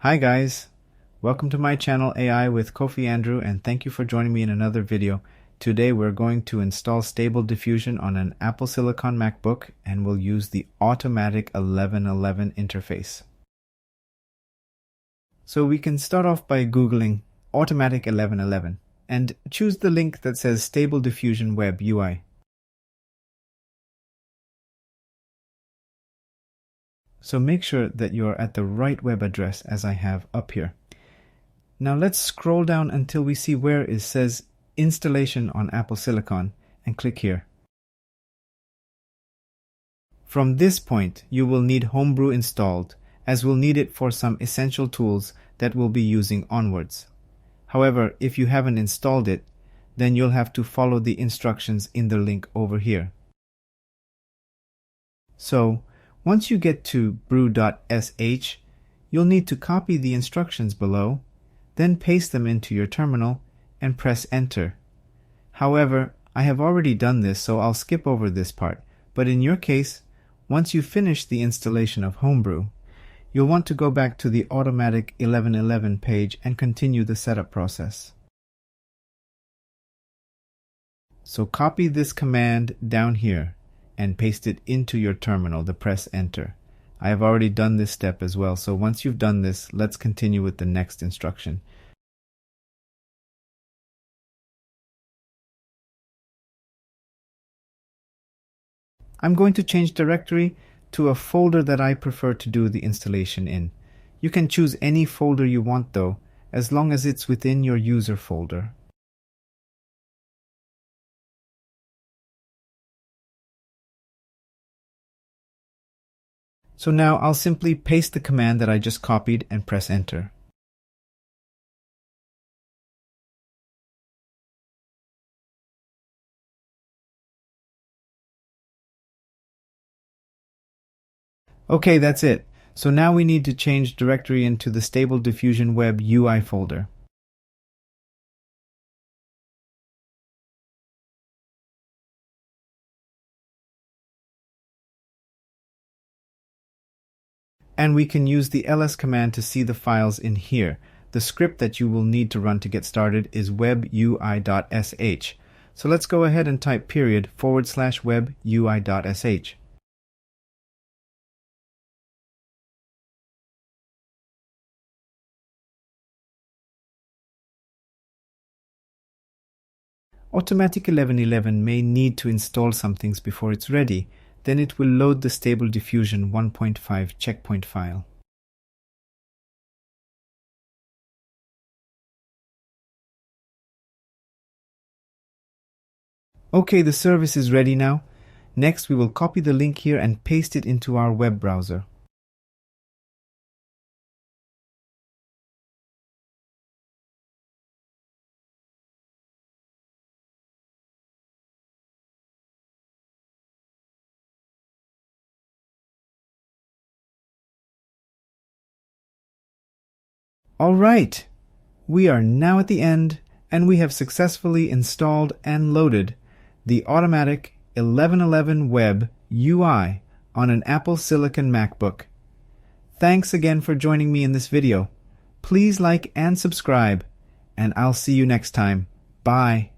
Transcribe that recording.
Hi guys, welcome to my channel AI with Kofi Andrew, and thank you for joining me in another video. Today we're going to install Stable Diffusion on an Apple Silicon MacBook, and we'll use the automatic 1111 interface. So we can start off by Googling automatic 1111 and choose the link that says Stable Diffusion webui. So make sure that you're at the right web address as I have up here. Now let's scroll down until we see where it says Installation on Apple Silicon and click here. From this point, you will need Homebrew installed, as we'll need it for some essential tools that we'll be using onwards. However, if you haven't installed it, then you'll have to follow the instructions in the link over here. So, once you get to brew.sh, you'll need to copy the instructions below, then paste them into your terminal and press enter. However, I have already done this, so I'll skip over this part. But in your case, once you finish the installation of Homebrew, you'll want to go back to the automatic 1111 page and continue the setup process. So copy this command down here and paste it into your terminal, then press enter. I have already done this step as well, so once you've done this, let's continue with the next instruction. I'm going to change directory to a folder that I prefer to do the installation in. You can choose any folder you want though, as long as it's within your user folder. So now I'll simply paste the command that I just copied and press enter. Okay, that's it. So now we need to change directory into the stable-diffusion-webui folder. And we can use the ls command to see the files in here. The script that you will need to run to get started is webui.sh. So let's go ahead and type /webui.sh. Automatic 1111 may need to install some things before it's ready. Then it will load the Stable Diffusion 1.5 checkpoint file. Okay, the service is ready now. Next, we will copy the link here and paste it into our web browser. Alright, we are now at the end, and we have successfully installed and loaded the automatic 1111 Web UI on an Apple Silicon MacBook. Thanks again for joining me in this video. Please like and subscribe, and I'll see you next time. Bye.